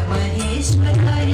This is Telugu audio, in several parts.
महेश्वराय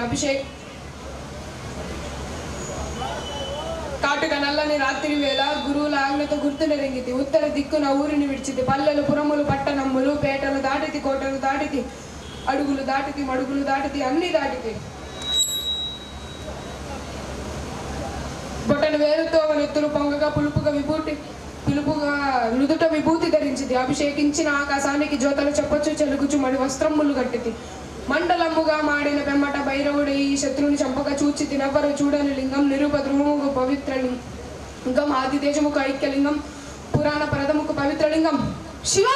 అభిషేక్ కాటుక నల్లని రాత్రి వేళ గురువుల ఆజ్ఞతో గుర్తునెరింగితి. ఉత్తర దిక్కున ఊరిని విడిచితి. పల్లెలు పురములు పట్టణములు పేటలు దాటితి, కోటలు దాటితి, అడుగులు దాటితి, మడుగులు దాటితి, అన్ని దాటితి. బొటను వేరుతో నెత్తులు పొంగగా పిలుపుగా నుదుట విభూతి ధరించితి. అభిషేకించిన ఆకాశానికి జ్యోతలు చెప్పొచ్చు చెలుగుచు మడి వస్త్రములు కట్టితి. మండలముగా మాడిన పెమ్మట భైరవుడు ఈ శత్రువుని చంపక చూచి తినవ్వరు చూడని లింగం నిరుపద్రుముకు పవిత్ర లింగం ఆది దేశముకు ఐక్యలింగం పురాణ పరదముకు పవిత్ర లింగం శివ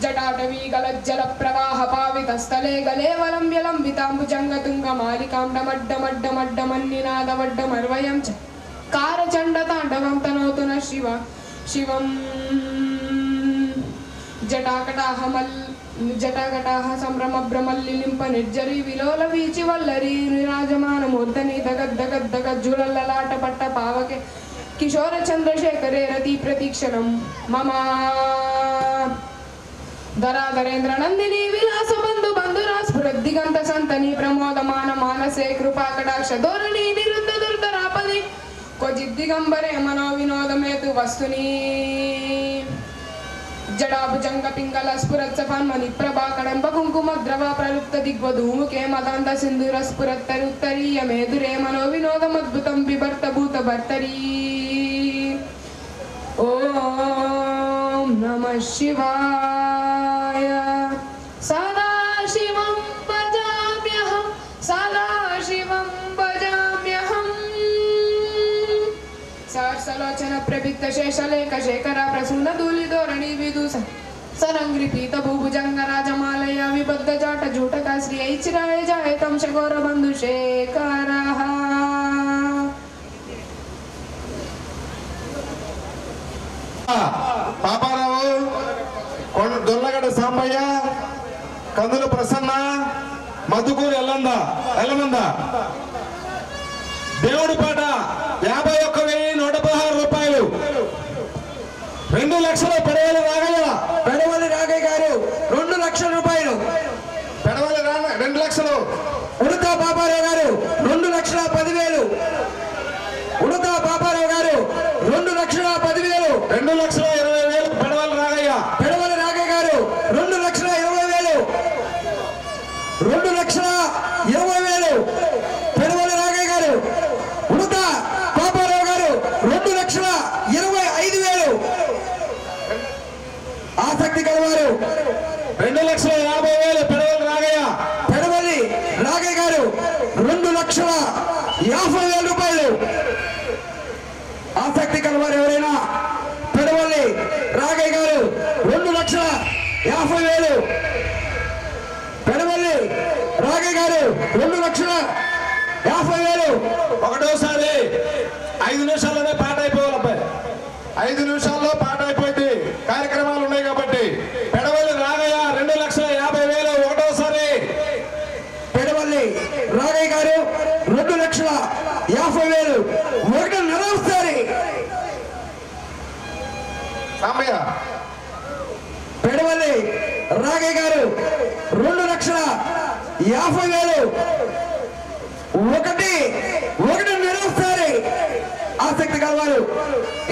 జటాటవీ గలజ్జల ప్రవాహ పావిత స్థలే గలేవలం వ్యలంబితాంబుజంగ తుంగ మాలికాండమడ్డమడ్డమడ్డమన్నినాదవడ్డ మర్వయం కారచండ తాండవం తనోతున శివ శివం జటాకటాహ సంభ్రమ భ్రమల్లిలింప నిర్జరి విలోల వీచి వల్లరి నిరాజమాన మూర్ధని దగద్దగద్దగజ్జులలాట పట్ట పావకే కిశోర చంద్రశేఖరే రతి ప్రతీక్షణం మమ ధరాధరేంద్ర నందిని విలాస బంధు బంధురా స్ఫురద్దిగంత సంతని ప్రమోదమాన మానసే కృపా కటాక్ష ధోరణి నిరుద్ధ దుర్ధరాపది క్వచిద్దిగంబరే మనో వినోదమేతు వస్తుని జడాభుజంగ పింగళ స్ఫురత్సఫన్మణి ప్రభా కడంబ కుంకుమ ద్రవ ప్రలుప్త దిగ్వధూముఖే మదాంత సింధుర స్ఫురత్తరుత్తరీయ మేధురే మనో వినోదమద్భుతం బిభర్త భూత భర్తరీ ఓం నమః శివాయ సదాశివం భజామ్యహం సదాశివం భజామ్యహం సలోచన ప్రభిత్త శేషలేఖ శేఖర ప్రసూన ధూళి ధోరణి విదూస సరంగ్రి పీత భూభుజంగ రాజమాలయ విబద్ధ జాట జూటక శ్రీ ఐచిరాయ జాయతం శఘోర బంధు శేఖర పాపారావు దొర్లగడ్డ సాంబయ్య కందుల ప్రసన్న మధుకూరు ఎల్లమంద దేవుడి పాట 51,116 రూపాయలు. 2 లక్షల పెడవలి రాఘయ్య గారు 2 లక్షల రూపాయలు. పెడవలి 2 లక్షలు. ఉడతా పాపారావు గారు 2,10,000. ఉడతా పాపారావు గారు 2,10,000. 2,20,000 పెడవలి రాఘయ్య గారు 2,20,000. 2,20,000 50,000. పెడవల్లి రాఘయ్య గారు 2,50,000. ఒకటోసారి 5 నిమిషాల్లోనే పాట అయిపోవాలి అబ్బాయి. 5 నిమిషాల్లో పాట అయిపోయింది. కార్యక్రమాలు ఉన్నాయి కాబట్టి పెడవల్లి రాఘయ్య 2,50,000. ఒకటోసారి పెడవల్లి రాఘయ్య గారు 2,50,000. ఒకటోసారి సామయ్య పెడవల్లి రాఘయ్య గారు 2,50,000. ఒకటోసారి ఆసక్తి కలవారు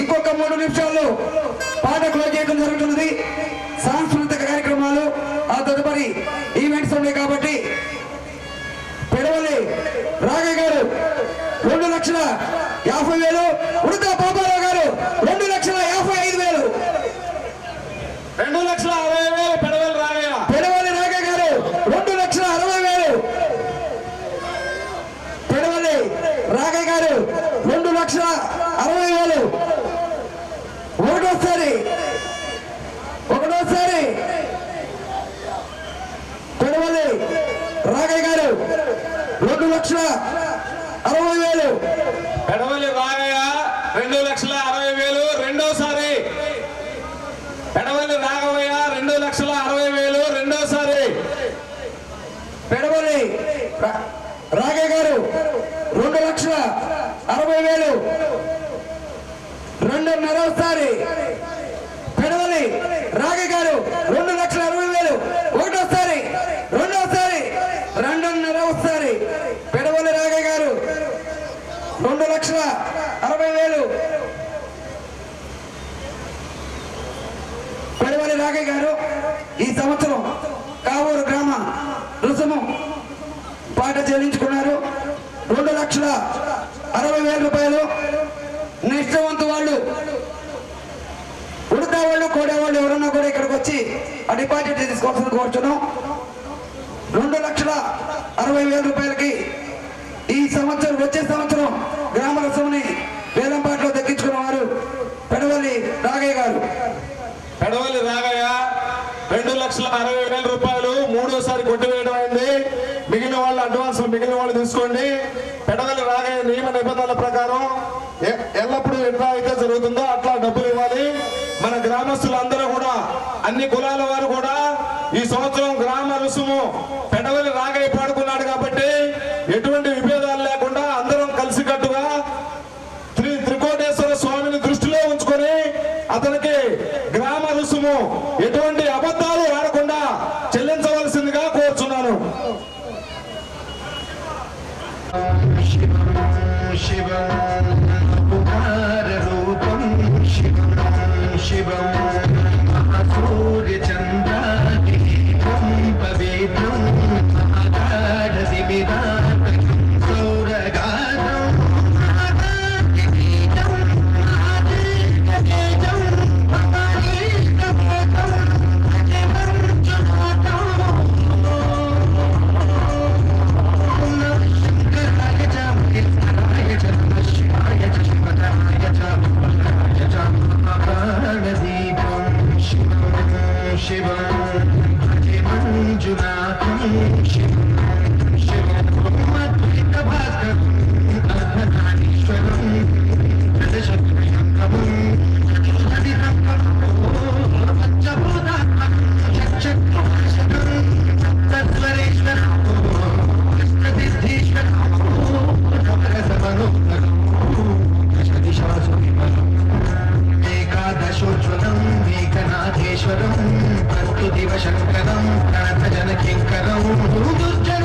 ఇంకొక 3 నిమిషాల్లో పాట క్లోజ్ చేయడం జరుగుతున్నది. సాంస్కృతిక కార్యక్రమాలు ఆ తదుపరి ఈవెంట్స్ ఉన్నాయి కాబట్టి పెడవల్లి రాఘయ్య గారు 2,50,000. ఉడతా పాపారావు గారు 2,55,000. 2,60,000 పెడవల్లి రాఘయ్య. పెడవల్లి రాఘయ్య గారు 2,60,000. పెడవల్లి రాఘయ్య గారు 2,60,000. ఒకటోసారి పెడవల్లి రాఘయ్య గారు 2,60,000. పెడవల్లి రాఘయ్య 2,60,000. రెండోసారి పెడవల్లి రాఘవయ్య 2,60,000. రెండోసారి పెడవల్లి రాఘయ్య గారు 2,60,000. రెండోసారి పెడవల్లి రాఘయ్య గారు 2,60,000. ఒకటోసారి రెండోసారి పెడవల్లి రాఘయ్య గారు 2,60,000. పెడవల్లి రాఘయ్య గారు ఈ సంవత్సరం కావూరు గ్రామ రుసుము పాట చెల్లించుకున్నారు. 2,60,000 రూపాయలు. నెక్స్ట్ వంతు వాళ్ళు ఉడతా వాళ్ళు కోడేవాళ్ళు ఎవరన్నా కూడా ఇక్కడికి వచ్చి ఆ డిపాజిట్ తీసుకోవాల్సిన కోరుచున్నాం. 2,60,000 రూపాయలకి ఈ సంవత్సరం వచ్చే సంవత్సరం గ్రామ రసముని వేలంపాట్లో దక్కించుకున్న వారు పెడవల్లి రాఘయ్య గారు. పెడవల్లి రాఘయ్య 2,60,000 రూపాయలు. మూడోసారి కొట్టివేయడం అయింది. మిగిలిన వాళ్ళు అడ్వాన్స్ మిగిలిన వాళ్ళు తీసుకోండి. పెడవల్లి రాఘయ్య నియమ నిబంధనల ప్రకారం ఎల్లప్పుడూ ఎట్లా అయితే జరుగుతుందో అట్లా డబ్బులు ఇవ్వాలి. మన గ్రామస్తులందరూ కూడా అన్ని కులాల వారు కూడా ఈ సంవత్సరం గ్రామ రుసుము పెడవల్లి రాఘయ్య పాడుకున్నాడు కాబట్టి ఎటువంటి విభేదాలు లేకుండా అందరం కలిసికట్టుగా త్రికోటేశ్వర స్వామిని దృష్టిలో ఉంచుకొని అతనికి గ్రామ రుసుము ఎటువంటి అబద్ధాలు ఆడకుండా చెల్లించవలసిందిగా కోరుచున్నాను. శివం సూర్యచంద్రాదీపం పవిత్రం సౌరగాతం ఏకాదశోజ్వలం ఏకనాథేశ్వరం ప్రస్తుతివ శంకరం ప్రణత జనకింకరం దుర్జన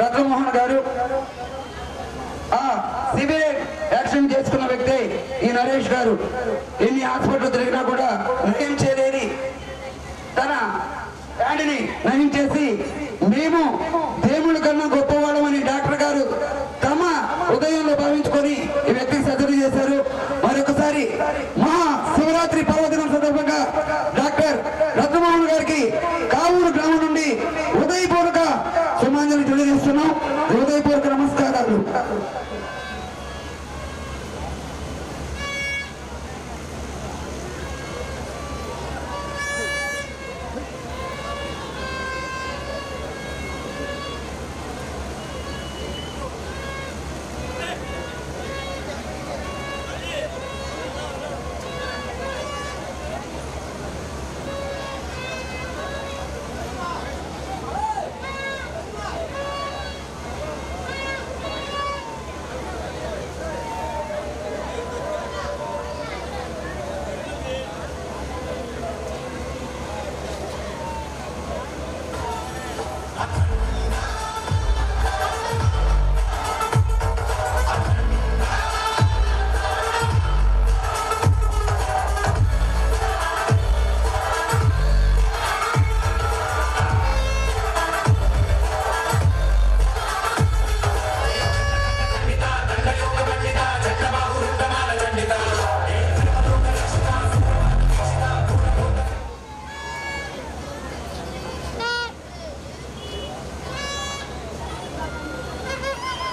రత్నమోహన్ గారు, సివిల్ యాక్సిడెంట్ చేసుకున్న వ్యక్తి ఈ నరేష్ గారు. ఎన్ని హాస్పిటల్ తిరిగినా కూడా నయం చేయలేని తన హ్యాండ్ని నయం చేసి మేము దేవుళ్ళ కన్నా గొప్పవాళ్ళమని డాక్టర్ గారు తమ హృదయంలో భావించుకొని ఈ వ్యక్తికి సర్జరీ చేశారు. మరొకసారి మహా శివరాత్రి పర్వదినం సందర్భంగా డాక్టర్ రత్నమోహన్ గారికి కావూరు గ్రామం నుండి హృదయపూర్వక సుమాంజలి తెలియజేస్తున్నాం. హృదయపూర్వక నమస్కారాలు.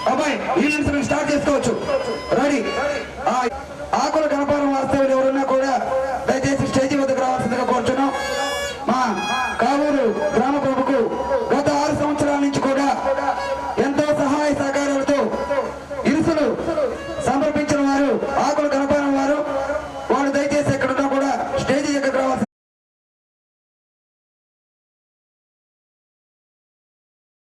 అబ్బాయి ఈ ఇన్సిడెంట్ స్టార్ట్ చేసుకోవచ్చు. రెడీ. ఆకుల గణపారం వాస్తవులు ఎవరున్నా